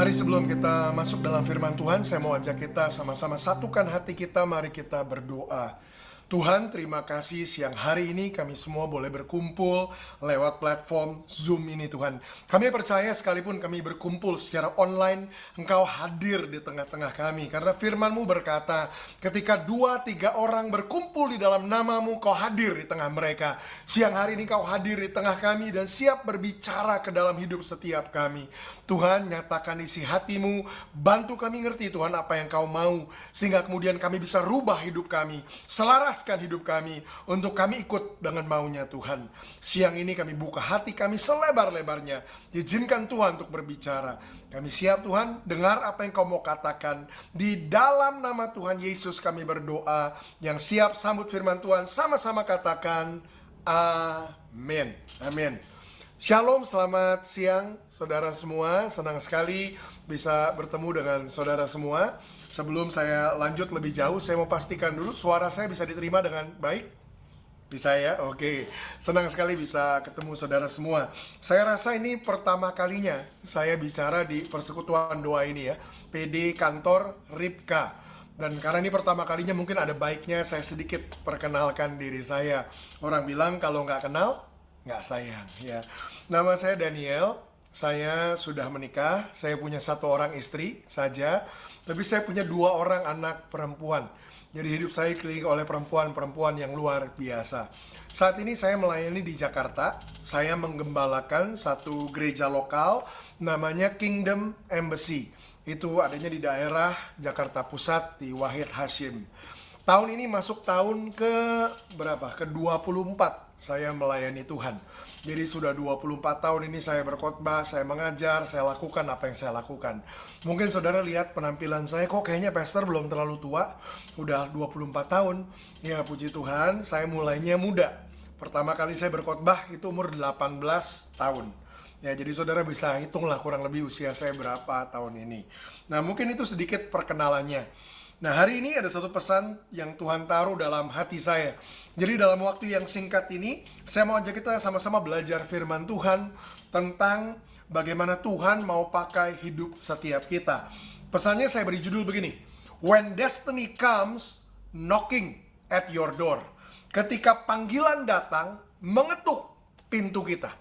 Mari sebelum kita masuk dalam firman Tuhan, saya mau ajak kita sama-sama satukan hati kita, mari kita berdoa. Tuhan, terima kasih siang hari ini kami semua boleh berkumpul lewat platform Zoom ini Tuhan. Kami percaya sekalipun kami berkumpul secara online, Engkau hadir di tengah-tengah kami. Karena firman-Mu berkata, ketika 2-3 orang berkumpul di dalam nama-Mu, Kau hadir di tengah mereka. Siang hari ini Kau hadir di tengah kami dan siap berbicara ke dalam hidup setiap kami. Tuhan, nyatakan isi hati-Mu, bantu kami ngerti Tuhan apa yang Kau mau, sehingga kemudian kami bisa rubah hidup kami, selaraskan hidup kami, untuk kami ikut dengan maunya Tuhan. Siang ini kami buka hati kami selebar-lebarnya, izinkan Tuhan untuk berbicara. Kami siap Tuhan, dengar apa yang Kau mau katakan. Di dalam nama Tuhan Yesus kami berdoa. Yang siap sambut firman Tuhan, sama-sama katakan amin. Amin. Shalom, selamat siang saudara semua. Senang sekali bisa bertemu dengan saudara semua. Sebelum saya lanjut lebih jauh, saya mau pastikan dulu suara saya bisa diterima dengan baik. Bisa ya? Oke. Senang sekali bisa ketemu saudara semua. Saya rasa ini pertama kalinya saya bicara di persekutuan doa ini ya, PD Kantor Ribka. Dan karena ini pertama kalinya, mungkin ada baiknya saya sedikit perkenalkan diri saya. Orang bilang kalau nggak kenal nggak sayang ya. Nama saya Daniel, saya sudah menikah, saya punya 1 orang istri saja, tapi saya punya 2 orang anak perempuan. Jadi hidup saya dikelilingi oleh perempuan-perempuan yang luar biasa. Saat ini saya melayani di Jakarta, saya menggembalakan satu gereja lokal namanya Kingdom Embassy. Itu adanya di daerah Jakarta Pusat di Wahid Hashim. Tahun ini masuk tahun ke berapa? Ke 24 saya melayani Tuhan. Jadi sudah 24 tahun ini saya berkhotbah, saya mengajar, saya lakukan apa yang saya lakukan. Mungkin saudara lihat penampilan saya, kok kayaknya pastor belum terlalu tua. Udah 24 tahun. Ya puji Tuhan, saya mulainya muda. Pertama kali saya berkhotbah itu umur 18 tahun. Ya, jadi saudara bisa hitunglah kurang lebih usia saya berapa tahun ini. Nah, mungkin itu sedikit perkenalannya. Nah, hari ini ada satu pesan yang Tuhan taruh dalam hati saya. Jadi dalam waktu yang singkat ini, saya mau ajak kita sama-sama belajar firman Tuhan tentang bagaimana Tuhan mau pakai hidup setiap kita. Pesannya saya beri judul begini, When Destiny Comes Knocking at Your Door. Ketika panggilan datang, mengetuk pintu kita.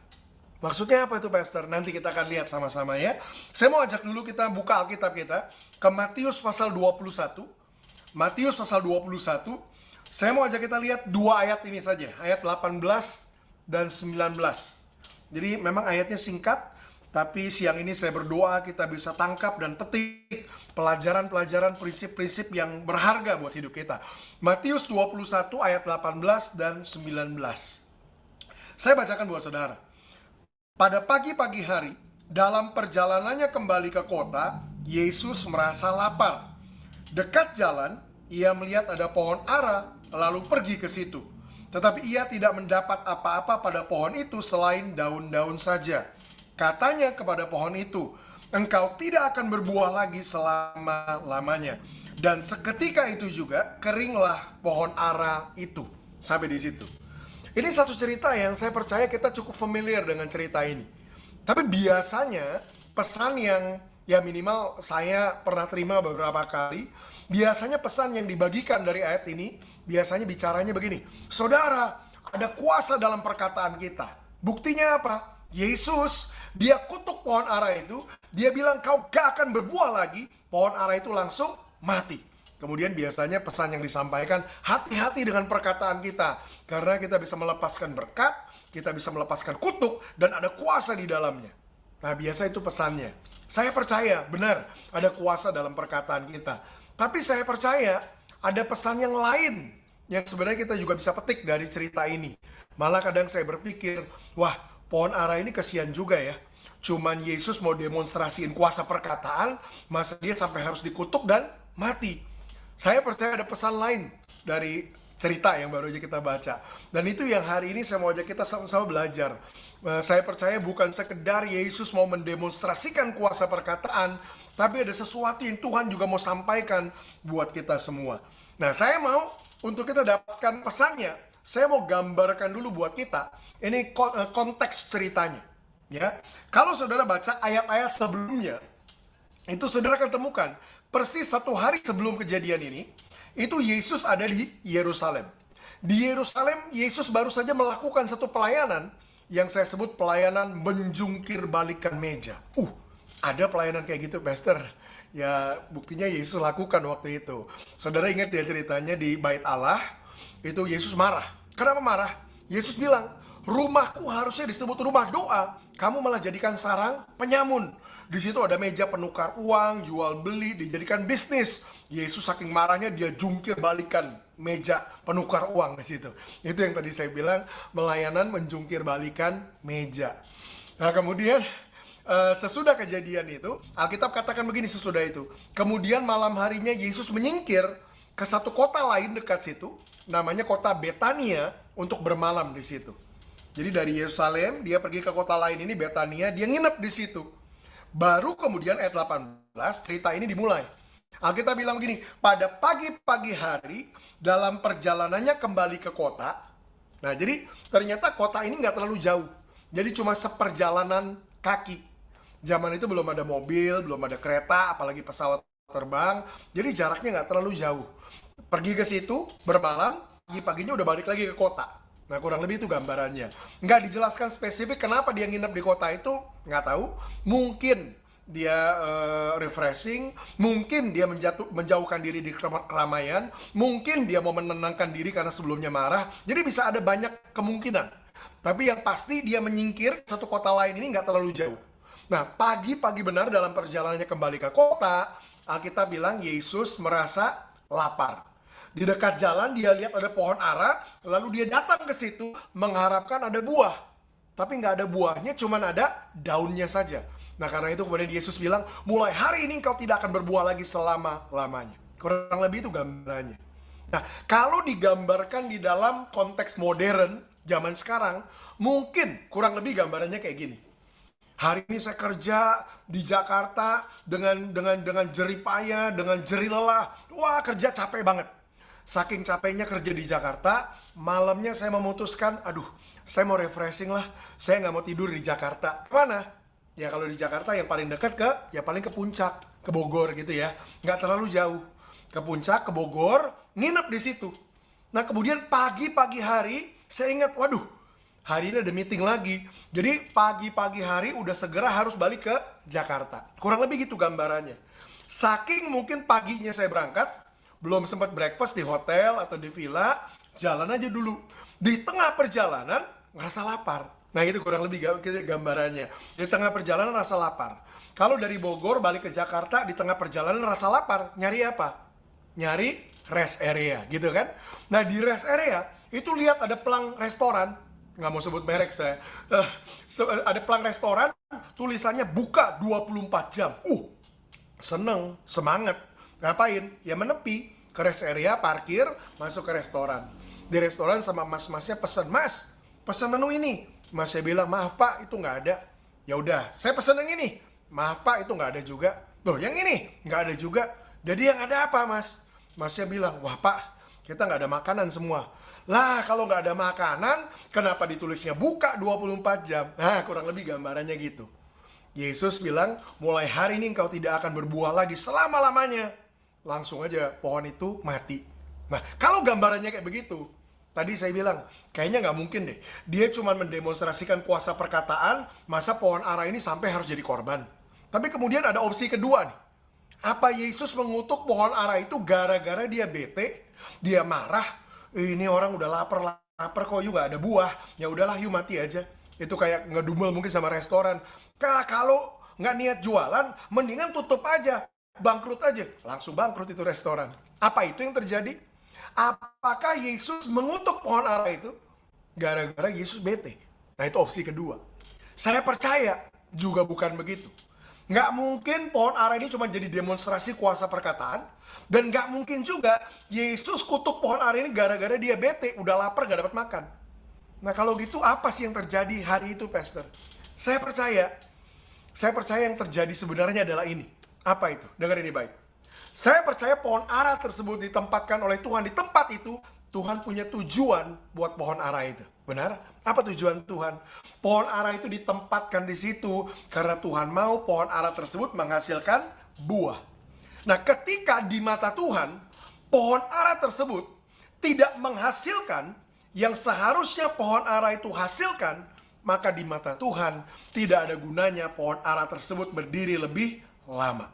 Maksudnya apa itu Pastor? Nanti kita akan lihat sama-sama ya. Saya mau ajak dulu kita buka Alkitab kita ke Matius pasal 21. Matius pasal 21. Saya mau ajak kita lihat 2 ayat ini saja, ayat 18 dan 19. Jadi memang ayatnya singkat, tapi siang ini saya berdoa kita bisa tangkap dan petik pelajaran-pelajaran, prinsip-prinsip yang berharga buat hidup kita. Matius 21 ayat 18 dan 19. Saya bacakan buat saudara. Pada pagi-pagi hari, dalam perjalanannya kembali ke kota, Yesus merasa lapar. Dekat jalan, ia melihat ada pohon ara, lalu pergi ke situ. Tetapi ia tidak mendapat apa-apa pada pohon itu selain daun-daun saja. Katanya kepada pohon itu, engkau tidak akan berbuah lagi selama-lamanya. Dan seketika itu juga keringlah pohon ara itu. Sampai di situ. Ini satu cerita yang saya percaya kita cukup familiar dengan cerita ini. Tapi biasanya pesan yang ya minimal saya pernah terima beberapa kali, biasanya pesan yang dibagikan dari ayat ini, biasanya bicaranya begini, saudara, ada kuasa dalam perkataan kita. Buktinya apa? Yesus, dia kutuk pohon ara itu, dia bilang kau gak akan berbuah lagi, pohon ara itu langsung mati. Kemudian biasanya pesan yang disampaikan, hati-hati dengan perkataan kita. Karena kita bisa melepaskan berkat, kita bisa melepaskan kutuk, dan ada kuasa di dalamnya. Nah, biasa itu pesannya. Saya percaya, benar, ada kuasa dalam perkataan kita. Tapi saya percaya, ada pesan yang lain, yang sebenarnya kita juga bisa petik dari cerita ini. Malah kadang saya berpikir, wah, pohon ara ini kesian juga ya. Cuman Yesus mau demonstrasiin kuasa perkataan, masa dia sampai harus dikutuk dan mati. Saya percaya ada pesan lain dari cerita yang baru aja kita baca. Dan itu yang hari ini saya mau ajak kita sama-sama belajar. Saya percaya bukan sekedar Yesus mau mendemonstrasikan kuasa perkataan, tapi ada sesuatu yang Tuhan juga mau sampaikan buat kita semua. Nah, saya mau untuk kita dapatkan pesannya, saya mau gambarkan dulu buat kita. Ini konteks ceritanya. Ya, kalau saudara baca ayat-ayat sebelumnya, Itu saudara akan temukan, persis 1 hari sebelum kejadian ini, itu Yesus ada di Yerusalem. Di Yerusalem, Yesus baru saja melakukan satu pelayanan yang saya sebut pelayanan menjungkir balikan meja. Ada pelayanan kayak gitu, Pastor. Ya, buktinya Yesus lakukan waktu itu. Saudara ingat ya ceritanya di Bait Allah, itu Yesus marah. Kenapa marah? Yesus bilang, rumahku harusnya disebut rumah doa, kamu malah jadikan sarang penyamun. Di situ ada meja penukar uang, jual beli, dijadikan bisnis. Yesus saking marahnya dia jungkir balikan meja penukar uang di situ. Itu yang tadi saya bilang, melayanan menjungkir balikan meja. Nah, kemudian sesudah kejadian itu, Alkitab katakan begini sesudah itu. Kemudian malam harinya Yesus menyingkir ke satu kota lain dekat situ, namanya kota Betania, untuk bermalam di situ. Jadi dari Yerusalem dia pergi ke kota lain ini, Betania, dia nginep di situ. Baru kemudian ayat 18 cerita ini dimulai. Alkitab bilang begini, pada pagi-pagi hari dalam perjalanannya kembali ke kota. Nah, jadi ternyata kota ini nggak terlalu jauh. Jadi cuma seperjalanan kaki. Zaman itu belum ada mobil, belum ada kereta, apalagi pesawat terbang. Jadi jaraknya nggak terlalu jauh. Pergi ke situ, bermalam, pagi-paginya udah balik lagi ke kota. Nah, kurang lebih itu gambarannya. Nggak dijelaskan spesifik kenapa dia nginep di kota itu, nggak tahu. Mungkin dia refreshing, mungkin dia menjauhkan diri di keramaian, mungkin dia mau menenangkan diri karena sebelumnya marah. Jadi bisa ada banyak kemungkinan. Tapi yang pasti dia menyingkir satu kota lain ini nggak terlalu jauh. Nah, pagi-pagi benar dalam perjalanannya kembali ke kota, Alkitab bilang Yesus merasa lapar. Di dekat jalan dia lihat ada pohon ara, lalu dia datang ke situ mengharapkan ada buah. Tapi nggak ada buahnya, cuman ada daunnya saja. Nah, karena itu kemudian Yesus bilang, mulai hari ini kau tidak akan berbuah lagi selama-lamanya. Kurang lebih itu gambarannya. Nah, kalau digambarkan di dalam konteks modern, zaman sekarang, mungkin kurang lebih gambarannya kayak gini. Hari ini saya kerja di Jakarta dengan jerih payah, dengan jerih lelah. Wah, kerja capek banget. Saking capeknya kerja di Jakarta, malamnya saya memutuskan, aduh, saya mau refreshing lah. Saya nggak mau tidur di Jakarta. Mana? Ya kalau di Jakarta yang paling dekat ya paling ke Puncak, ke Bogor gitu ya. Nggak terlalu jauh. Ke Puncak, ke Bogor, nginep di situ. Nah, kemudian pagi-pagi hari, saya ingat, waduh, hari ini ada meeting lagi. Jadi pagi-pagi hari udah segera harus balik ke Jakarta. Kurang lebih gitu gambarannya. Saking mungkin paginya saya berangkat, belum sempat breakfast di hotel atau di villa, jalan aja dulu. Di tengah perjalanan ngerasa lapar. Nah, itu kurang lebih gambarannya. Di tengah perjalanan rasa lapar. Kalau dari Bogor balik ke Jakarta, di tengah perjalanan rasa lapar, nyari apa? Nyari rest area, gitu kan? Nah, di rest area itu lihat ada pelang restoran, nggak mau sebut merek saya. Ada pelang restoran, tulisannya buka 24 jam. Seneng, semangat. Ngapain? Ya menepi ke rest area, parkir, masuk ke restoran. Di restoran sama mas-masnya pesan, "Mas, pesan menu ini." Masnya bilang, "Maaf Pak, itu nggak ada." Ya udah, saya pesan yang ini. "Maaf Pak, itu nggak ada juga." Loh, yang ini nggak ada juga. Jadi yang ada apa, Mas? Masnya bilang, "Wah Pak, kita nggak ada makanan semua." Lah, kalau nggak ada makanan, kenapa ditulisnya buka 24 jam? Nah, kurang lebih gambarannya gitu. Yesus bilang, mulai hari ini engkau tidak akan berbuah lagi selama-lamanya. Langsung aja pohon itu mati. Nah, kalau gambarannya kayak begitu, tadi saya bilang, kayaknya nggak mungkin deh. Dia cuma mendemonstrasikan kuasa perkataan, masa pohon ara ini sampai harus jadi korban. Tapi kemudian ada opsi kedua nih. Apa Yesus mengutuk pohon ara itu gara-gara dia bete, dia marah, ini orang udah lapar kok, yuk nggak ada buah, ya udahlah yuk mati aja. Itu kayak ngedumel mungkin sama restoran. Kalau nggak niat jualan, mendingan tutup aja, bangkrut aja. Langsung bangkrut itu restoran. Apa itu yang terjadi? Apakah Yesus mengutuk pohon ara itu gara-gara Yesus bete? Nah, itu opsi kedua. Saya percaya juga bukan begitu. Nggak mungkin pohon ara ini cuma jadi demonstrasi kuasa perkataan. Dan nggak mungkin juga Yesus kutuk pohon ara ini gara-gara dia bete, udah lapar gak dapat makan. Nah, kalau gitu apa sih yang terjadi hari itu, Pastor? Saya percaya yang terjadi sebenarnya adalah ini. Apa itu? Dengar ini baik. Saya percaya pohon ara tersebut ditempatkan oleh Tuhan. Di tempat itu, Tuhan punya tujuan buat pohon ara itu. Benar? Apa tujuan Tuhan? Pohon ara itu ditempatkan di situ karena Tuhan mau pohon ara tersebut menghasilkan buah. Nah, ketika di mata Tuhan, pohon ara tersebut tidak menghasilkan yang seharusnya pohon ara itu hasilkan, maka di mata Tuhan tidak ada gunanya pohon ara tersebut berdiri lebih lama.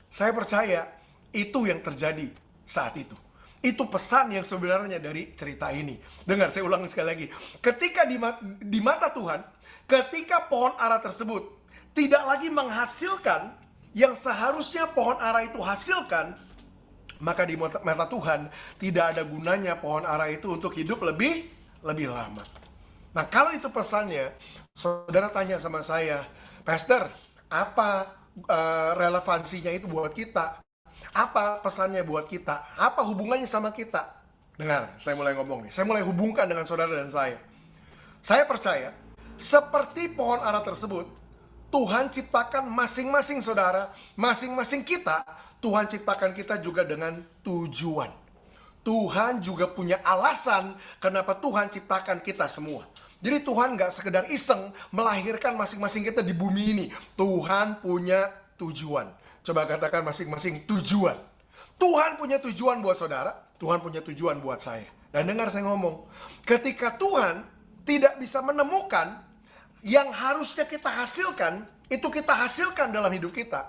Saya percaya itu yang terjadi saat itu. Itu pesan yang sebenarnya dari cerita ini. Dengar, saya ulang sekali lagi. Ketika di mata Tuhan, ketika pohon ara tersebut tidak lagi menghasilkan yang seharusnya pohon ara itu hasilkan, maka di mata Tuhan tidak ada gunanya pohon ara itu untuk hidup lebih lama. Nah, kalau itu pesannya, saudara tanya sama saya, Pastor, apa relevansinya itu buat kita? Apa pesannya buat kita? Apa hubungannya sama kita? Dengar, saya mulai ngomong nih. Saya mulai hubungkan dengan saudara dan saya. Saya percaya, seperti pohon ara tersebut, Tuhan ciptakan masing-masing saudara, masing-masing kita, Tuhan ciptakan kita juga dengan tujuan. Tuhan juga punya alasan kenapa Tuhan ciptakan kita semua. Jadi Tuhan gak sekedar iseng melahirkan masing-masing kita di bumi ini. Tuhan punya tujuan. Coba katakan masing-masing tujuan. Tuhan punya tujuan buat saudara, Tuhan punya tujuan buat saya. Dan dengar saya ngomong, ketika Tuhan tidak bisa menemukan yang harusnya kita hasilkan, itu kita hasilkan dalam hidup kita.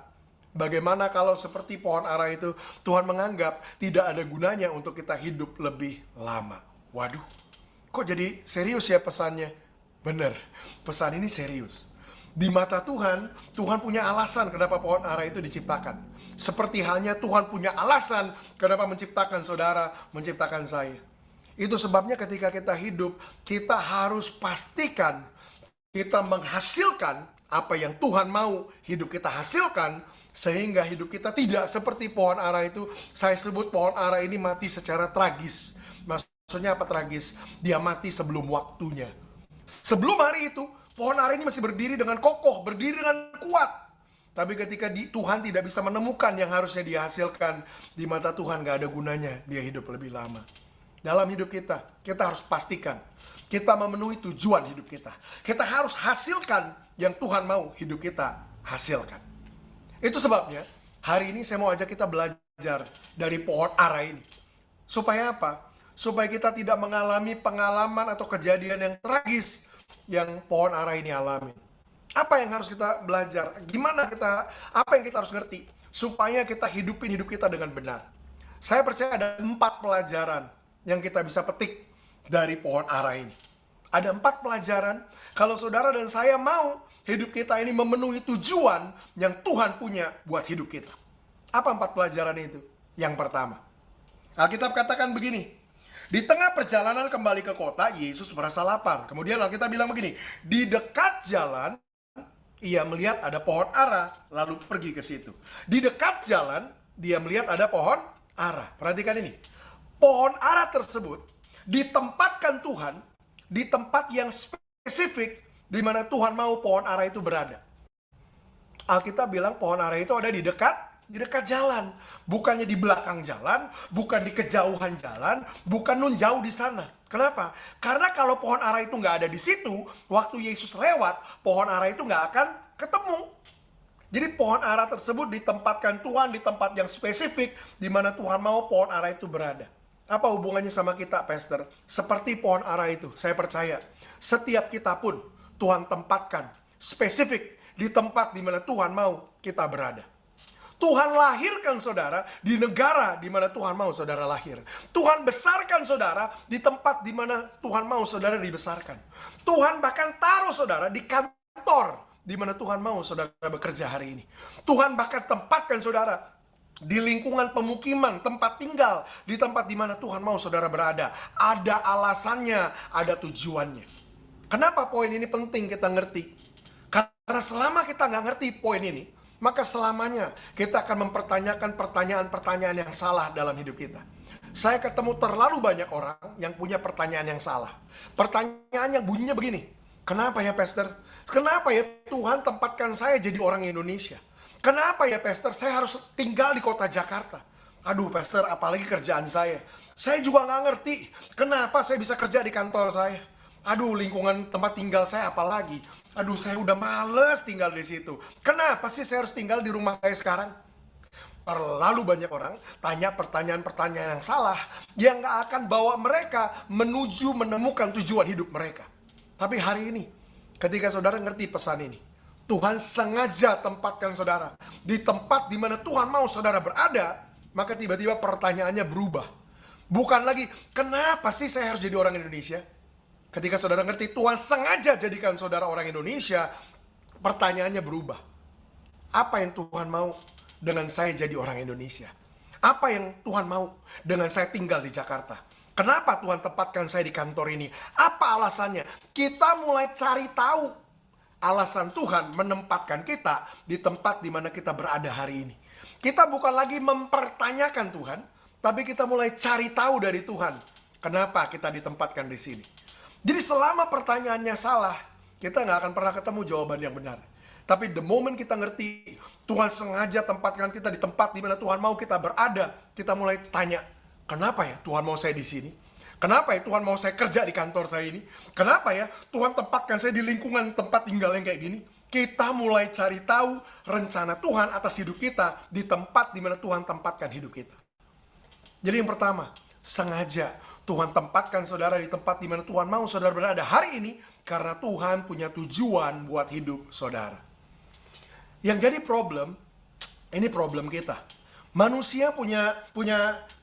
Bagaimana kalau seperti pohon ara itu, Tuhan menganggap tidak ada gunanya untuk kita hidup lebih lama. Waduh, kok jadi serius ya pesannya? Bener, pesan ini serius. Di mata Tuhan, Tuhan punya alasan kenapa pohon ara itu diciptakan. Seperti halnya Tuhan punya alasan kenapa menciptakan saudara, menciptakan saya. Itu sebabnya ketika kita hidup, kita harus pastikan kita menghasilkan apa yang Tuhan mau hidup kita hasilkan, sehingga hidup kita tidak seperti pohon ara itu. Saya sebut pohon ara ini mati secara tragis. Maksudnya apa tragis? Dia mati sebelum waktunya. Sebelum hari itu, pohon ara ini masih berdiri dengan kokoh, berdiri dengan kuat. Tapi ketika Tuhan tidak bisa menemukan yang harusnya dia hasilkan, di mata Tuhan gak ada gunanya dia hidup lebih lama. Dalam hidup kita harus pastikan kita memenuhi tujuan hidup kita. Kita harus hasilkan yang Tuhan mau hidup kita hasilkan. Itu sebabnya hari ini saya mau ajak kita belajar dari pohon ara ini. Supaya apa? Supaya kita tidak mengalami pengalaman atau kejadian yang tragis yang pohon ara ini alami. Apa yang harus kita belajar? Apa yang kita harus ngerti supaya kita hidupin hidup kita dengan benar? Saya percaya ada 4 pelajaran yang kita bisa petik dari pohon ara ini. Ada 4 pelajaran kalau saudara dan saya mau hidup kita ini memenuhi tujuan yang Tuhan punya buat hidup kita. Apa 4 pelajaran itu? Yang pertama, Alkitab katakan begini, di tengah perjalanan kembali ke kota, Yesus merasa lapar. Kemudian Alkitab bilang begini, di dekat jalan ia melihat ada pohon ara, lalu pergi ke situ. Di dekat jalan dia melihat ada pohon ara. Perhatikan ini, pohon ara tersebut ditempatkan Tuhan di tempat yang spesifik di mana Tuhan mau pohon ara itu berada. Alkitab bilang pohon ara itu ada di dekat jalan, bukannya di belakang jalan, bukan di kejauhan jalan, bukan nun jauh di sana. Kenapa? Karena kalau pohon ara itu nggak ada di situ, waktu Yesus lewat, pohon ara itu nggak akan ketemu. Jadi pohon ara tersebut ditempatkan Tuhan di tempat yang spesifik di mana Tuhan mau pohon ara itu berada. Apa hubungannya sama kita, Pastor? Seperti pohon ara itu, saya percaya setiap kita pun Tuhan tempatkan spesifik di tempat di mana Tuhan mau kita berada. Tuhan lahirkan saudara di negara di mana Tuhan mau saudara lahir. Tuhan besarkan saudara di tempat di mana Tuhan mau saudara dibesarkan. Tuhan bahkan taruh saudara di kantor di mana Tuhan mau saudara bekerja hari ini. Tuhan bahkan tempatkan saudara di lingkungan pemukiman, tempat tinggal, di tempat di mana Tuhan mau saudara berada. Ada alasannya, ada tujuannya. Kenapa poin ini penting kita ngerti? Karena selama kita nggak ngerti poin ini, maka selamanya kita akan mempertanyakan pertanyaan-pertanyaan yang salah dalam hidup kita. Saya ketemu terlalu banyak orang yang punya pertanyaan yang salah. Pertanyaan yang bunyinya begini, kenapa ya Pastor? Kenapa ya Tuhan tempatkan saya jadi orang Indonesia? Kenapa ya Pastor saya harus tinggal di kota Jakarta? Aduh Pastor, apalagi kerjaan saya. Saya juga nggak ngerti kenapa saya bisa kerja di kantor saya. Aduh, lingkungan tempat tinggal saya apalagi. Aduh, saya udah males tinggal di situ. Kenapa sih saya harus tinggal di rumah saya sekarang? Terlalu banyak orang tanya pertanyaan-pertanyaan yang salah yang gak akan bawa mereka menuju menemukan tujuan hidup mereka. Tapi hari ini, ketika saudara ngerti pesan ini, Tuhan sengaja tempatkan saudara di tempat di mana Tuhan mau saudara berada, maka tiba-tiba pertanyaannya berubah. Bukan lagi, kenapa sih saya harus jadi orang Indonesia? Ketika saudara ngerti Tuhan sengaja jadikan saudara orang Indonesia, pertanyaannya berubah. Apa yang Tuhan mau dengan saya jadi orang Indonesia? Apa yang Tuhan mau dengan saya tinggal di Jakarta? Kenapa Tuhan tempatkan saya di kantor ini? Apa alasannya? Kita mulai cari tahu alasan Tuhan menempatkan kita di tempat di mana kita berada hari ini. Kita bukan lagi mempertanyakan Tuhan, tapi kita mulai cari tahu dari Tuhan, kenapa kita ditempatkan di sini. Jadi selama pertanyaannya salah, kita nggak akan pernah ketemu jawaban yang benar. Tapi the moment kita ngerti, Tuhan sengaja tempatkan kita di tempat di mana Tuhan mau kita berada, kita mulai tanya, kenapa ya Tuhan mau saya di sini? Kenapa ya Tuhan mau saya kerja di kantor saya ini? Kenapa ya Tuhan tempatkan saya di lingkungan tempat tinggal yang kayak gini? Kita mulai cari tahu rencana Tuhan atas hidup kita di tempat di mana Tuhan tempatkan hidup kita. Jadi yang pertama, sengaja Tuhan tempatkan saudara di tempat di mana Tuhan mau saudara berada hari ini karena Tuhan punya tujuan buat hidup saudara. Yang jadi problem, ini problem kita. Manusia punya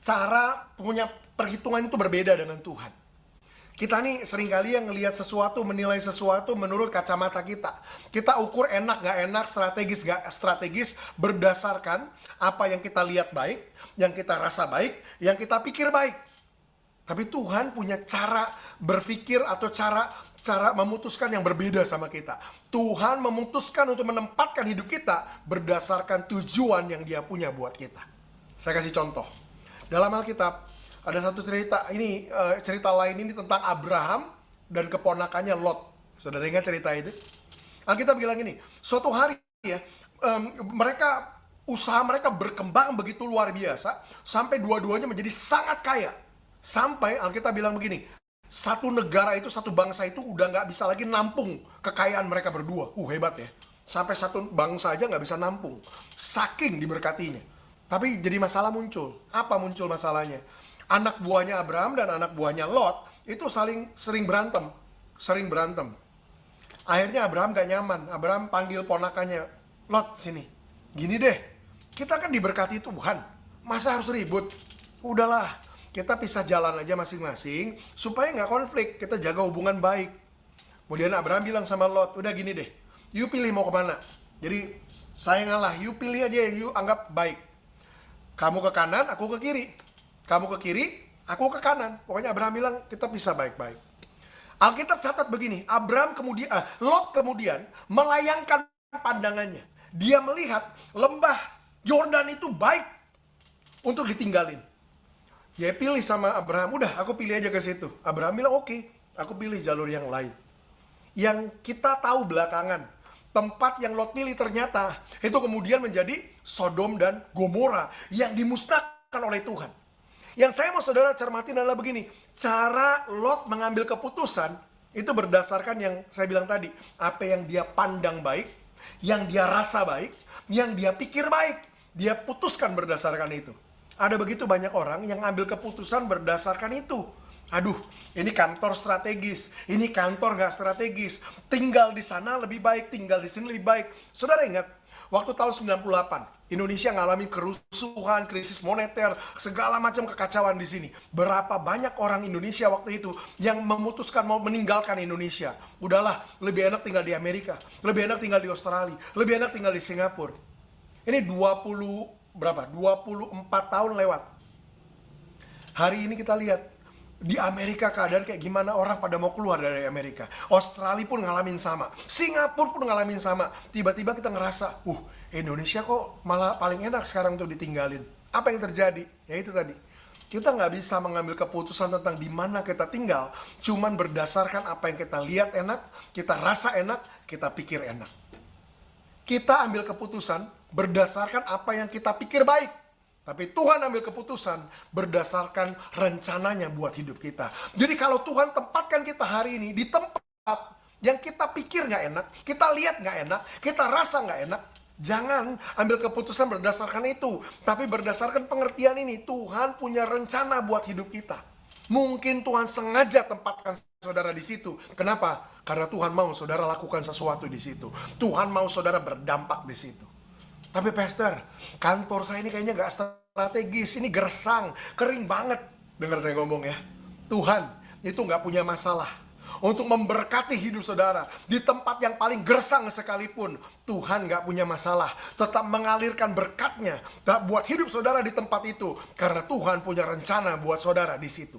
cara, punya perhitungan itu berbeda dengan Tuhan. Kita nih seringkali yang ngelihat sesuatu, menilai sesuatu menurut kacamata kita. Kita ukur enak gak enak, strategis gak strategis, berdasarkan apa yang kita lihat baik, yang kita rasa baik, yang kita pikir baik. Tapi Tuhan punya cara berpikir atau cara memutuskan yang berbeda sama kita. Tuhan memutuskan untuk menempatkan hidup kita berdasarkan tujuan yang Dia punya buat kita. Saya kasih contoh. Dalam Alkitab ada satu cerita, ini cerita lain ini tentang Abraham dan keponakannya Lot. Saudara ingat cerita itu? Alkitab bilang gini, suatu hari ya, usaha mereka berkembang begitu luar biasa, sampai dua-duanya menjadi sangat kaya. Sampai Alkitab bilang begini, satu negara itu, satu bangsa itu udah nggak bisa lagi nampung kekayaan mereka berdua. Hebat ya. Sampai satu bangsa aja nggak bisa nampung. Saking diberkatinya. Tapi jadi masalah muncul. Apa muncul masalahnya? Anak buahnya Abraham dan anak buahnya Lot itu sering berantem. Sering berantem. Akhirnya Abraham gak nyaman. Abraham panggil ponakannya, Lot sini. Gini deh, kita kan diberkati Tuhan. Masa harus ribut? Udahlah, kita pisah jalan aja masing-masing supaya nggak konflik, kita jaga hubungan baik. Kemudian Abraham bilang sama Lot, udah gini deh, you pilih mau kemana. Jadi saya ngalah, you pilih aja, you anggap baik. Kamu ke kanan, aku ke kiri. Kamu ke kiri, aku ke kanan. Pokoknya Abraham bilang kita pisah baik-baik. Alkitab catat begini, Lot kemudian melayangkan pandangannya. Dia melihat lembah Yordan itu baik untuk ditinggalin. Dia pilih sama Abraham, udah aku pilih aja ke situ. Abraham bilang oke, aku pilih jalur yang lain. Yang kita tahu belakangan, tempat yang Lot pilih ternyata itu kemudian menjadi Sodom dan Gomora yang dimusnahkan oleh Tuhan. Yang saya mau saudara cermatin adalah begini, cara Lot mengambil keputusan itu berdasarkan yang saya bilang tadi, apa yang dia pandang baik, yang dia rasa baik, yang dia pikir baik, dia putuskan berdasarkan itu. Ada begitu banyak orang yang ambil keputusan berdasarkan itu. Aduh, ini kantor strategis, ini kantor gak strategis, tinggal di sana lebih baik, tinggal di sini lebih baik. Saudara ingat, waktu tahun 98, Indonesia ngalami kerusuhan, krisis moneter, segala macam kekacauan di sini. Berapa banyak orang Indonesia waktu itu yang memutuskan mau meninggalkan Indonesia. Udahlah, lebih enak tinggal di Amerika, lebih enak tinggal di Australia, lebih enak tinggal di Singapura. Ini 24 tahun lewat. Hari ini kita lihat di Amerika keadaan kayak gimana, orang pada mau keluar dari Amerika. Australia pun ngalamin sama, Singapura pun ngalamin sama. Tiba-tiba kita ngerasa, Indonesia kok malah paling enak sekarang untuk ditinggalin. Apa yang terjadi? Ya itu tadi, kita nggak bisa mengambil keputusan tentang di mana kita tinggal cuman berdasarkan apa yang kita lihat enak, kita rasa enak, kita pikir enak. Kita ambil keputusan berdasarkan apa yang kita pikir baik, Tapi Tuhan ambil keputusan berdasarkan rencananya buat hidup kita. Jadi kalau Tuhan tempatkan kita hari ini di tempat yang kita pikir nggak enak, kita lihat nggak enak, kita rasa nggak enak, jangan ambil keputusan berdasarkan itu. Tapi berdasarkan pengertian ini, Tuhan punya rencana buat hidup kita. Mungkin Tuhan sengaja tempatkan saudara di situ. Kenapa? Karena Tuhan mau saudara lakukan sesuatu di situ. Tuhan mau saudara berdampak di situ. Tapi pastor, kantor saya ini kayaknya gak strategis, ini gersang, kering banget. Dengar saya ngomong ya, Tuhan itu gak punya masalah untuk memberkati hidup saudara. Di tempat yang paling gersang sekalipun, Tuhan gak punya masalah. Tetap mengalirkan berkatnya buat hidup saudara di tempat itu. Karena Tuhan punya rencana buat saudara di situ.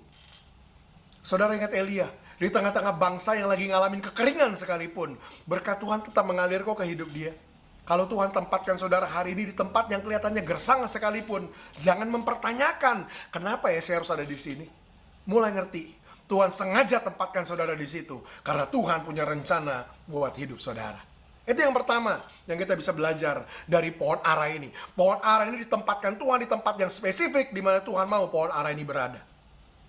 Saudara ingat Elia, di tengah-tengah bangsa yang lagi ngalamin kekeringan sekalipun, berkat Tuhan tetap mengalir kok ke hidup dia. Kalau Tuhan tempatkan saudara hari ini di tempat yang kelihatannya gersang sekalipun, jangan mempertanyakan, kenapa ya saya harus ada di sini? Mulai ngerti, Tuhan sengaja tempatkan saudara di situ, karena Tuhan punya rencana buat hidup saudara. Itu yang pertama yang kita bisa belajar dari pohon ara ini. Pohon ara ini ditempatkan Tuhan di tempat yang spesifik di mana Tuhan mau pohon ara ini berada.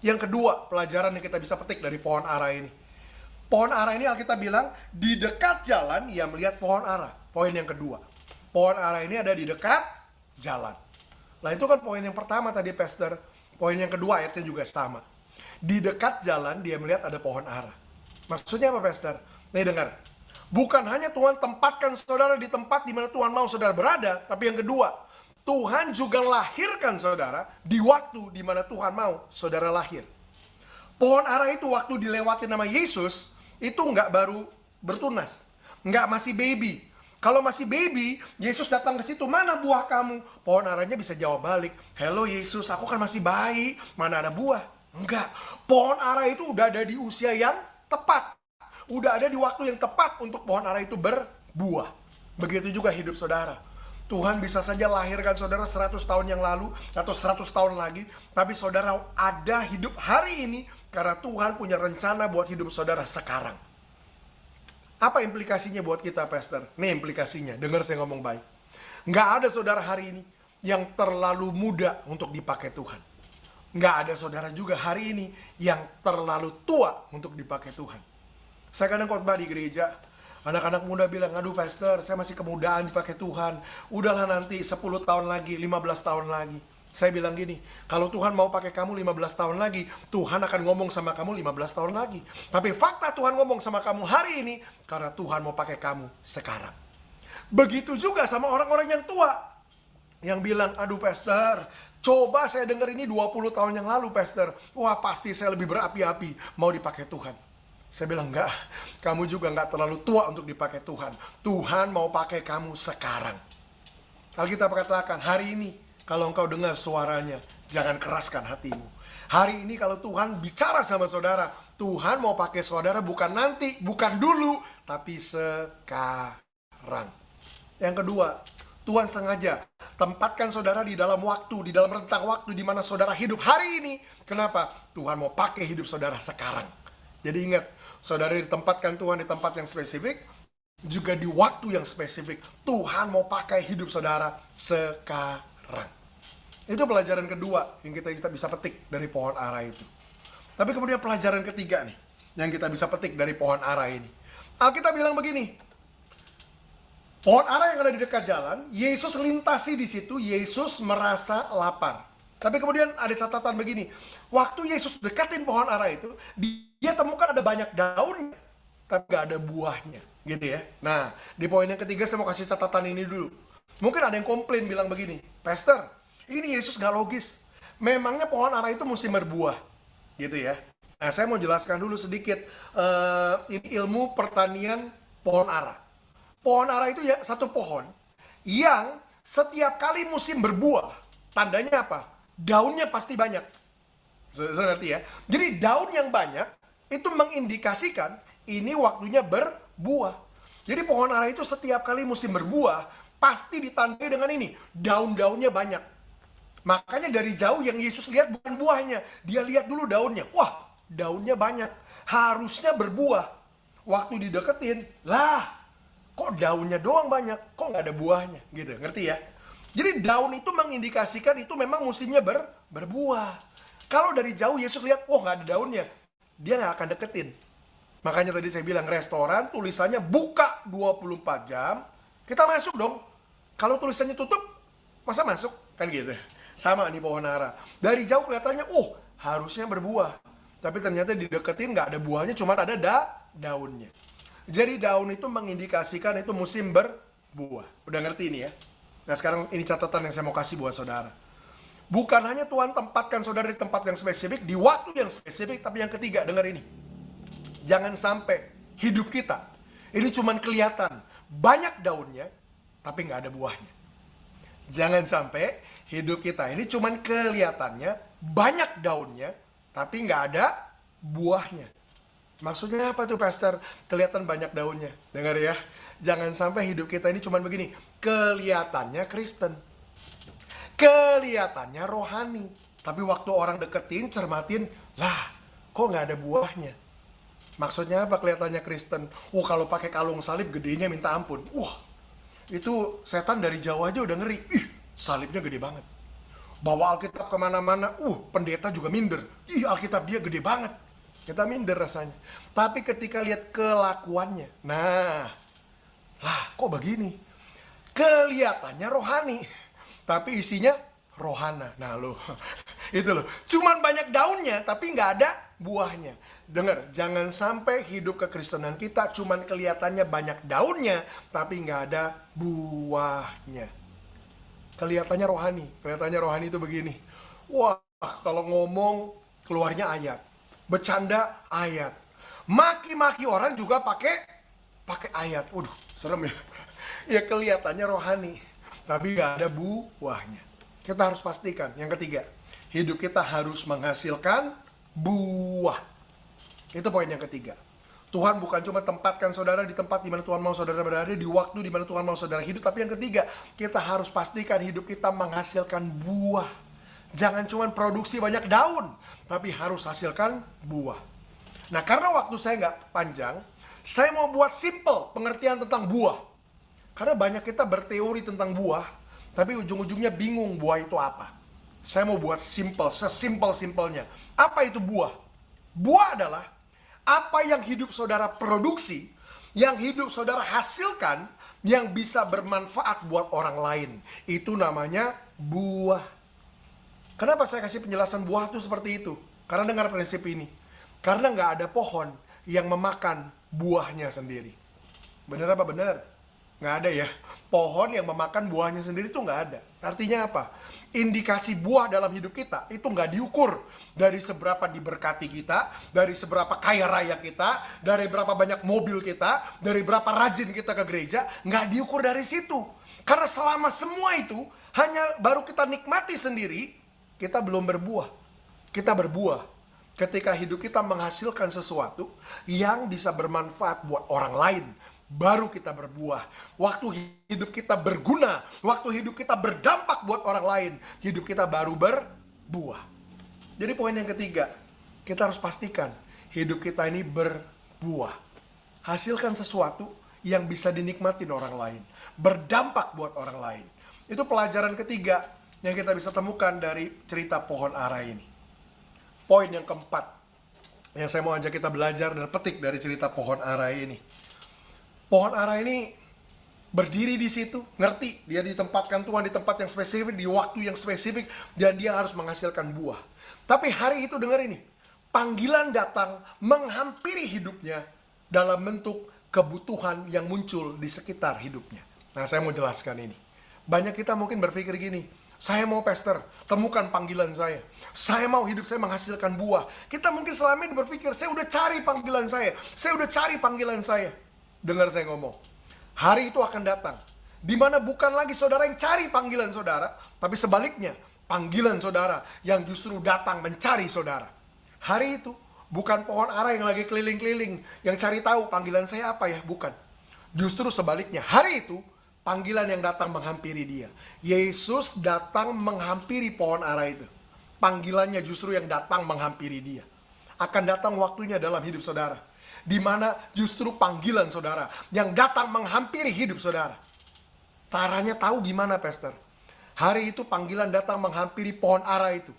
Yang kedua, pelajaran yang kita bisa petik dari pohon ara ini. Pohon ara ini Alkitab bilang, di dekat jalan ia melihat pohon ara. Poin yang kedua, pohon ara ini ada di dekat jalan. Nah itu kan poin yang pertama tadi, pastor. Poin yang kedua ayatnya juga sama. Di dekat jalan dia melihat ada pohon ara. Maksudnya apa, pastor? Nih dengar. Bukan hanya Tuhan tempatkan saudara di tempat di mana Tuhan mau saudara berada, tapi yang kedua, Tuhan juga lahirkan saudara di waktu di mana Tuhan mau saudara lahir. Pohon ara itu waktu dilewati nama Yesus, itu nggak baru bertunas. Nggak masih baby. Kalau masih baby, Yesus datang ke situ, mana buah kamu? Pohon aranya bisa jawab balik, hello Yesus, aku kan masih bayi, mana ada buah? Enggak. Pohon ara itu udah ada di usia yang tepat. Udah ada di waktu yang tepat untuk pohon ara itu berbuah. Begitu juga hidup saudara. Tuhan bisa saja lahirkan saudara 100 tahun yang lalu atau 100 tahun lagi, tapi saudara ada hidup hari ini karena Tuhan punya rencana buat hidup saudara sekarang. Apa implikasinya buat kita, pastor? Nih implikasinya, dengar saya ngomong baik. Nggak ada saudara hari ini yang terlalu muda untuk dipakai Tuhan. Nggak ada saudara juga hari ini yang terlalu tua untuk dipakai Tuhan. Saya kadang khotbah di gereja, anak-anak muda bilang, aduh pastor, saya masih kemudaan dipakai Tuhan. Udahlah nanti 10 tahun lagi, 15 tahun lagi. Saya bilang gini, kalau Tuhan mau pakai kamu 15 tahun lagi, Tuhan akan ngomong sama kamu 15 tahun lagi. Tapi fakta Tuhan ngomong sama kamu hari ini, karena Tuhan mau pakai kamu sekarang. Begitu juga sama orang-orang yang tua. Yang bilang, aduh pastor, coba saya dengar ini 20 tahun yang lalu pastor. Wah pasti saya lebih berapi-api, mau dipakai Tuhan. Saya bilang, enggak, kamu juga enggak terlalu tua untuk dipakai Tuhan. Tuhan mau pakai kamu sekarang. Alkitab katakan, hari ini kalau engkau dengar suaranya, jangan keraskan hatimu. Hari ini kalau Tuhan bicara sama saudara, Tuhan mau pakai saudara bukan nanti, bukan dulu, tapi sekarang. Yang kedua, Tuhan sengaja tempatkan saudara di dalam waktu, di dalam rentang waktu di mana saudara hidup hari ini. Kenapa? Tuhan mau pakai hidup saudara sekarang. Jadi ingat, saudara ditempatkan Tuhan di tempat yang spesifik, juga di waktu yang spesifik. Tuhan mau pakai hidup saudara sekarang. Itu pelajaran kedua yang kita bisa petik dari pohon ara itu. Tapi kemudian pelajaran ketiga nih, yang kita bisa petik dari pohon ara ini. Alkitab bilang begini, pohon ara yang ada di dekat jalan, Yesus lintasi di situ, Yesus merasa lapar. Tapi kemudian ada catatan begini, waktu Yesus dekatin pohon ara itu, dia temukan ada banyak daun, tapi gak ada buahnya, gitu ya. Nah, di poin yang ketiga saya mau kasih catatan ini dulu. Mungkin ada yang komplain bilang begini, pastor, ini Yesus gak logis. Memangnya pohon ara itu mesti berbuah, gitu ya. Nah, saya mau jelaskan dulu sedikit ini ilmu pertanian pohon ara. Pohon ara itu ya satu pohon yang setiap kali musim berbuah, tandanya apa? Daunnya pasti banyak. Saya ngerti ya. Jadi daun yang banyak itu mengindikasikan ini waktunya berbuah. Jadi pohon ara itu setiap kali musim berbuah pasti ditandai dengan ini, daun-daunnya banyak. Makanya dari jauh yang Yesus lihat bukan buahnya, dia lihat dulu daunnya. Wah, daunnya banyak, harusnya berbuah. Waktu dideketin, lah, kok daunnya doang banyak, kok nggak ada buahnya, gitu. Ngerti ya? Jadi daun itu mengindikasikan itu memang musimnya berbuah. Kalau dari jauh Yesus lihat, oh nggak ada daunnya, dia nggak akan deketin. Makanya tadi saya bilang restoran tulisannya buka 24 jam, kita masuk dong. Kalau tulisannya tutup, masa masuk? Kan gitu. Sama nih pohon ara. Dari jauh kelihatannya, oh harusnya berbuah. Tapi ternyata dideketin nggak ada buahnya, cuma ada daunnya. Jadi daun itu mengindikasikan itu musim berbuah. Udah ngerti ini ya? Nah sekarang ini catatan yang saya mau kasih buat saudara. Bukan hanya Tuhan tempatkan saudara di tempat yang spesifik, di waktu yang spesifik, tapi yang ketiga, dengar ini. Jangan sampai hidup kita, ini cuman kelihatan banyak daunnya, tapi nggak ada buahnya. Jangan sampai hidup kita ini cuman kelihatannya banyak daunnya, tapi nggak ada buahnya. Maksudnya apa tuh pastor? Kelihatan banyak daunnya. Dengar ya, jangan sampai hidup kita ini cuman begini, kelihatannya Kristen, kelihatannya rohani, tapi waktu orang deketin, cermatin, lah kok nggak ada buahnya. Maksudnya apa kelihatannya Kristen? Kalau pakai kalung salib gedenya minta ampun. Itu setan dari jauh aja udah ngeri. Salibnya gede banget. Bawa Alkitab kemana-mana, pendeta juga minder. Alkitab dia gede banget. Kita minder rasanya. Tapi ketika lihat kelakuannya, nah, lah kok begini? Kelihatannya rohani, tapi isinya rohana. Nah loh, itu loh. Cuman banyak daunnya, tapi nggak ada buahnya. Dengar, jangan sampai hidup kekristenan kita cuman kelihatannya banyak daunnya, tapi nggak ada buahnya. Kelihatannya rohani itu begini. Wah, kalau ngomong keluarnya ayat, bercanda ayat, maki-maki orang juga pakai ayat. Waduh, serem ya. Ya kelihatannya rohani, tapi nggak ada buahnya. Kita harus pastikan. Yang ketiga, hidup kita harus menghasilkan buah. Itu poin yang ketiga. Tuhan bukan cuma tempatkan saudara di tempat di mana Tuhan mau saudara berada, di waktu di mana Tuhan mau saudara hidup, tapi yang ketiga, kita harus pastikan hidup kita menghasilkan buah. Jangan cuma produksi banyak daun, tapi harus hasilkan buah. Nah, karena waktu saya nggak panjang, saya mau buat simple pengertian tentang buah. Karena banyak kita berteori tentang buah, tapi ujung-ujungnya bingung buah itu apa. Saya mau buat simple, sesimpel-simpelnya. Apa itu buah? Buah adalah apa yang hidup saudara produksi, yang hidup saudara hasilkan, yang bisa bermanfaat buat orang lain. Itu namanya buah. Kenapa saya kasih penjelasan buah itu seperti itu? Karena dengar prinsip ini. Karena nggak ada pohon yang memakan buahnya sendiri. Bener apa bener? Nggak ada ya. Pohon yang memakan buahnya sendiri itu nggak ada. Artinya apa? Indikasi buah dalam hidup kita itu nggak diukur dari seberapa diberkati kita, dari seberapa kaya raya kita, dari berapa banyak mobil kita, dari berapa rajin kita ke gereja. Nggak diukur dari situ. Karena selama semua itu hanya baru kita nikmati sendiri, kita belum berbuah. Kita berbuah ketika hidup kita menghasilkan sesuatu yang bisa bermanfaat buat orang lain. Baru kita berbuah. Waktu hidup kita berguna, waktu hidup kita berdampak buat orang lain, hidup kita baru berbuah. Jadi poin yang ketiga, kita harus pastikan hidup kita ini berbuah. Hasilkan sesuatu yang bisa dinikmatin orang lain, berdampak buat orang lain. Itu pelajaran ketiga yang kita bisa temukan dari cerita pohon ara ini. Poin yang keempat yang saya mau ajak kita belajar dan petik dari cerita pohon ara ini. Pohon ara ini berdiri di situ, ngerti dia ditempatkan Tuhan di tempat yang spesifik, di waktu yang spesifik, dan dia harus menghasilkan buah. Tapi hari itu dengar ini, panggilan datang menghampiri hidupnya dalam bentuk kebutuhan yang muncul di sekitar hidupnya. Nah, saya mau jelaskan ini. Banyak kita mungkin berpikir gini, saya mau pastor, temukan panggilan saya. Saya mau hidup saya menghasilkan buah. Kita mungkin selama ini berpikir, saya udah cari panggilan saya. Saya udah cari panggilan saya. Dengar saya ngomong, hari itu akan datang, di mana bukan lagi saudara yang cari panggilan saudara, tapi sebaliknya, panggilan saudara yang justru datang mencari saudara. Hari itu, bukan pohon ara yang lagi keliling-keliling, yang cari tahu panggilan saya apa ya, bukan. Justru sebaliknya, hari itu, panggilan yang datang menghampiri dia. Yesus datang menghampiri pohon ara itu. Panggilannya justru yang datang menghampiri dia. Akan datang waktunya dalam hidup saudara, di mana justru panggilan saudara yang datang menghampiri hidup saudara. Caranya tahu gimana, pastor? Hari itu panggilan datang menghampiri pohon ara itu.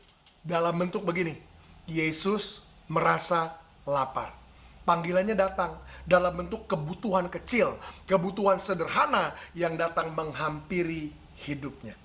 Dalam bentuk begini, Yesus merasa lapar. Panggilannya datang dalam bentuk kebutuhan kecil, kebutuhan sederhana yang datang menghampiri hidupnya.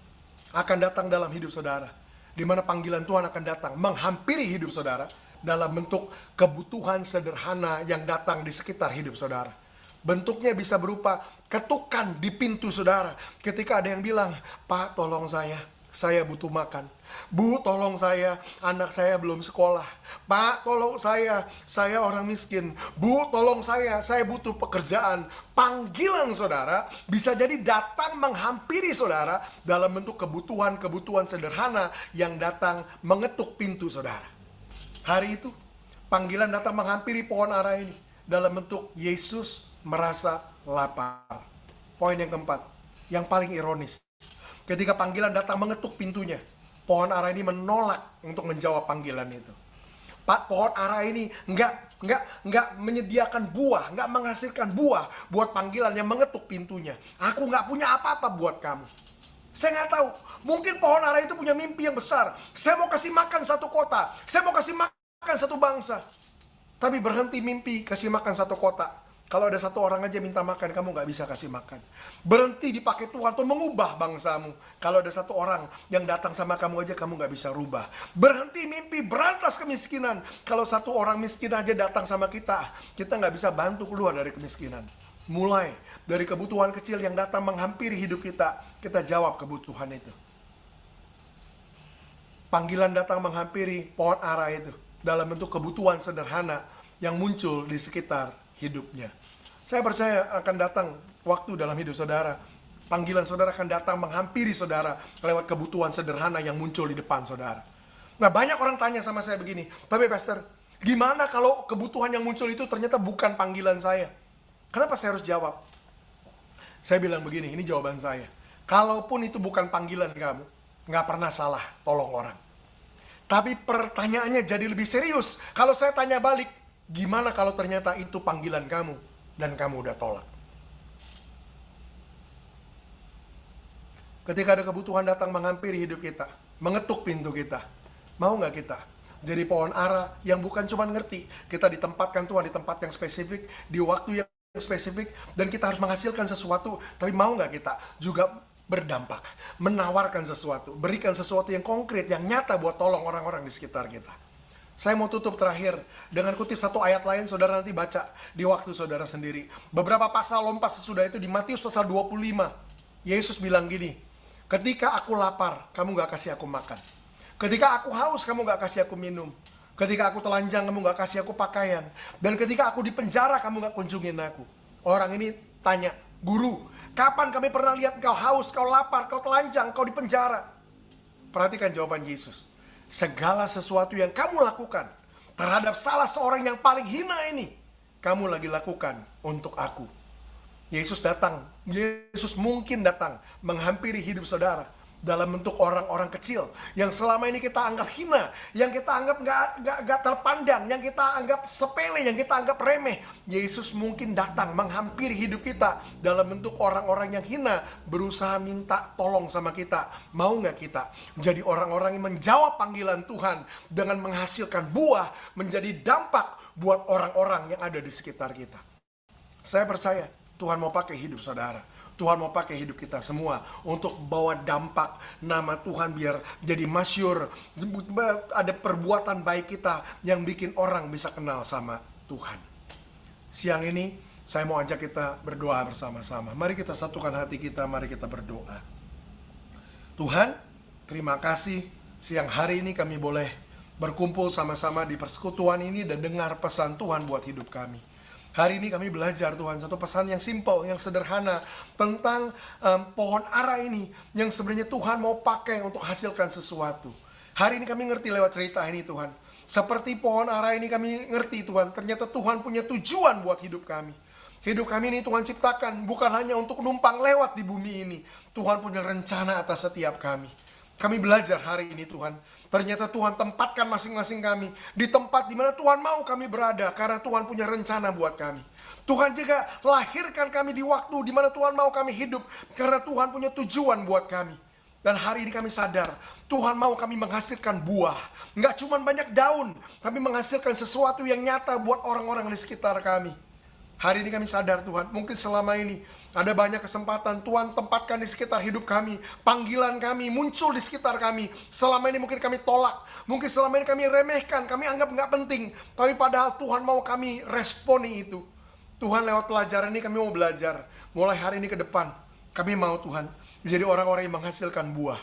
Akan datang dalam hidup saudara, di mana panggilan Tuhan akan datang menghampiri hidup saudara dalam bentuk kebutuhan sederhana yang datang di sekitar hidup saudara. Bentuknya bisa berupa ketukan di pintu saudara ketika ada yang bilang, "Pak, tolong saya butuh makan. Bu, tolong saya, anak saya belum sekolah. Pak, tolong saya orang miskin. Bu, tolong saya butuh pekerjaan." Panggilan saudara bisa jadi datang menghampiri saudara dalam bentuk kebutuhan-kebutuhan sederhana yang datang mengetuk pintu saudara. Hari itu, panggilan datang menghampiri pohon ara ini dalam bentuk Yesus merasa lapar. Poin yang keempat, yang paling ironis. Ketika panggilan datang mengetuk pintunya, pohon ara ini menolak untuk menjawab panggilan itu. Pak, pohon ara ini nggak menyediakan buah, nggak menghasilkan buah buat panggilan yang mengetuk pintunya. Aku nggak punya apa-apa buat kamu. Saya nggak tahu, mungkin pohon ara itu punya mimpi yang besar. Saya mau kasih makan satu kota, saya mau kasih makan satu bangsa. Tapi berhenti mimpi kasih makan satu kota. Kalau ada satu orang aja minta makan, kamu nggak bisa kasih makan. Berhenti dipakai Tuhan untuk mengubah bangsamu. Kalau ada satu orang yang datang sama kamu aja, kamu nggak bisa rubah. Berhenti mimpi berantas kemiskinan. Kalau satu orang miskin aja datang sama kita nggak bisa bantu keluar dari kemiskinan. Mulai dari kebutuhan kecil yang datang menghampiri hidup kita jawab kebutuhan itu. Panggilan datang menghampiri pohon ara itu dalam bentuk kebutuhan sederhana yang muncul di sekitar hidupnya. Saya percaya akan datang waktu dalam hidup saudara. Panggilan saudara akan datang menghampiri saudara lewat kebutuhan sederhana yang muncul di depan saudara. Nah, banyak orang tanya sama saya begini, "Tapi Pastor, gimana kalau kebutuhan yang muncul itu ternyata bukan panggilan saya? Kenapa saya harus jawab?" Saya bilang begini, ini jawaban saya. Kalaupun itu bukan panggilan kamu, nggak pernah salah tolong orang. Tapi pertanyaannya jadi lebih serius. Kalau saya tanya balik, gimana kalau ternyata itu panggilan kamu dan kamu udah tolak? Ketika ada kebutuhan datang menghampiri hidup kita, mengetuk pintu kita, mau nggak kita jadi pohon ara yang bukan cuma ngerti, kita ditempatkan Tuhan di tempat yang spesifik, di waktu yang spesifik, dan kita harus menghasilkan sesuatu, tapi mau nggak kita juga berdampak, menawarkan sesuatu, berikan sesuatu yang konkret, yang nyata buat tolong orang-orang di sekitar kita. Saya mau tutup terakhir dengan kutip satu ayat lain, saudara nanti baca di waktu saudara sendiri. Beberapa pasal lompat sesudah itu di Matius pasal 25. Yesus bilang gini, "Ketika aku lapar, kamu gak kasih aku makan. Ketika aku haus, kamu gak kasih aku minum. Ketika aku telanjang, kamu gak kasih aku pakaian. Dan ketika aku di penjara, kamu gak kunjungin aku." Orang ini tanya, "Guru, kapan kami pernah lihat kau haus, kau lapar, kau telanjang, kau di penjara?" Perhatikan jawaban Yesus. Segala sesuatu yang kamu lakukan terhadap salah seorang yang paling hina ini, kamu lagi lakukan untuk aku. Yesus mungkin datang menghampiri hidup saudara dalam bentuk orang-orang kecil yang selama ini kita anggap hina, yang kita anggap nggak terpandang, yang kita anggap sepele, yang kita anggap remeh. Yesus mungkin datang menghampiri hidup kita dalam bentuk orang-orang yang hina, berusaha minta tolong sama kita. Mau nggak kita jadi orang-orang yang menjawab panggilan Tuhan dengan menghasilkan buah, menjadi dampak buat orang-orang yang ada di sekitar kita? Saya percaya Tuhan mau pakai hidup saudara. Tuhan mau pakai hidup kita semua untuk bawa dampak nama Tuhan biar jadi masyhur. Ada perbuatan baik kita yang bikin orang bisa kenal sama Tuhan. Siang ini saya mau ajak kita berdoa bersama-sama. Mari kita satukan hati kita, mari kita berdoa. Tuhan, terima kasih siang hari ini kami boleh berkumpul sama-sama di persekutuan ini dan dengar pesan Tuhan buat hidup kami. Hari ini kami belajar Tuhan satu pesan yang simple, yang sederhana tentang pohon ara ini yang sebenarnya Tuhan mau pakai untuk hasilkan sesuatu. Hari ini kami ngerti lewat cerita ini Tuhan. Seperti pohon ara ini kami ngerti Tuhan, ternyata Tuhan punya tujuan buat hidup kami. Hidup kami ini Tuhan ciptakan bukan hanya untuk numpang lewat di bumi ini. Tuhan punya rencana atas setiap kami. Kami belajar hari ini Tuhan, ternyata Tuhan tempatkan masing-masing kami di tempat di mana Tuhan mau kami berada, karena Tuhan punya rencana buat kami. Tuhan juga lahirkan kami di waktu di mana Tuhan mau kami hidup, karena Tuhan punya tujuan buat kami. Dan hari ini kami sadar, Tuhan mau kami menghasilkan buah. Nggak cuma banyak daun, tapi menghasilkan sesuatu yang nyata buat orang-orang di sekitar kami. Hari ini kami sadar Tuhan, mungkin selama ini ada banyak kesempatan Tuhan tempatkan di sekitar hidup kami. Panggilan kami muncul di sekitar kami. Selama ini mungkin kami tolak, mungkin selama ini kami remehkan, kami anggap nggak penting. Tapi padahal Tuhan mau kami responi itu. Tuhan, lewat pelajaran ini kami mau belajar. Mulai hari ini ke depan, kami mau Tuhan jadi orang-orang yang menghasilkan buah.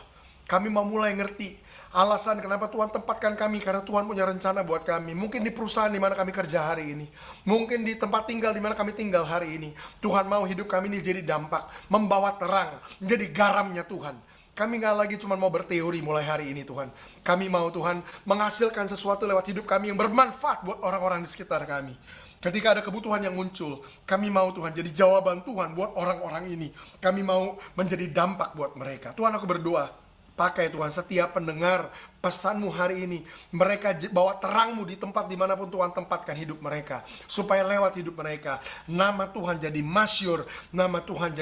Kami mau mulai ngerti alasan kenapa Tuhan tempatkan kami, karena Tuhan punya rencana buat kami. Mungkin di perusahaan di mana kami kerja hari ini, mungkin di tempat tinggal di mana kami tinggal hari ini. Tuhan mau hidup kami ini jadi dampak, membawa terang, menjadi garamnya Tuhan. Kami gak lagi cuma mau berteori mulai hari ini Tuhan. Kami mau Tuhan menghasilkan sesuatu lewat hidup kami yang bermanfaat buat orang-orang di sekitar kami. Ketika ada kebutuhan yang muncul, kami mau Tuhan jadi jawaban Tuhan buat orang-orang ini. Kami mau menjadi dampak buat mereka. Tuhan, aku berdoa, pakai Tuhan setiap pendengar pesanmu hari ini. Mereka bawa terangmu di tempat dimanapun Tuhan tempatkan hidup mereka. Supaya lewat hidup mereka, nama Tuhan jadi masyhur, nama Tuhan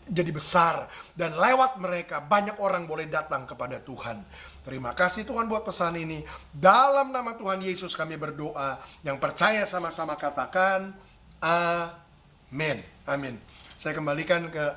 jadi besar. Dan lewat mereka banyak orang boleh datang kepada Tuhan. Terima kasih Tuhan buat pesan ini. Dalam nama Tuhan Yesus kami berdoa. Yang percaya sama-sama katakan amin. Amin. Saya kembalikan ke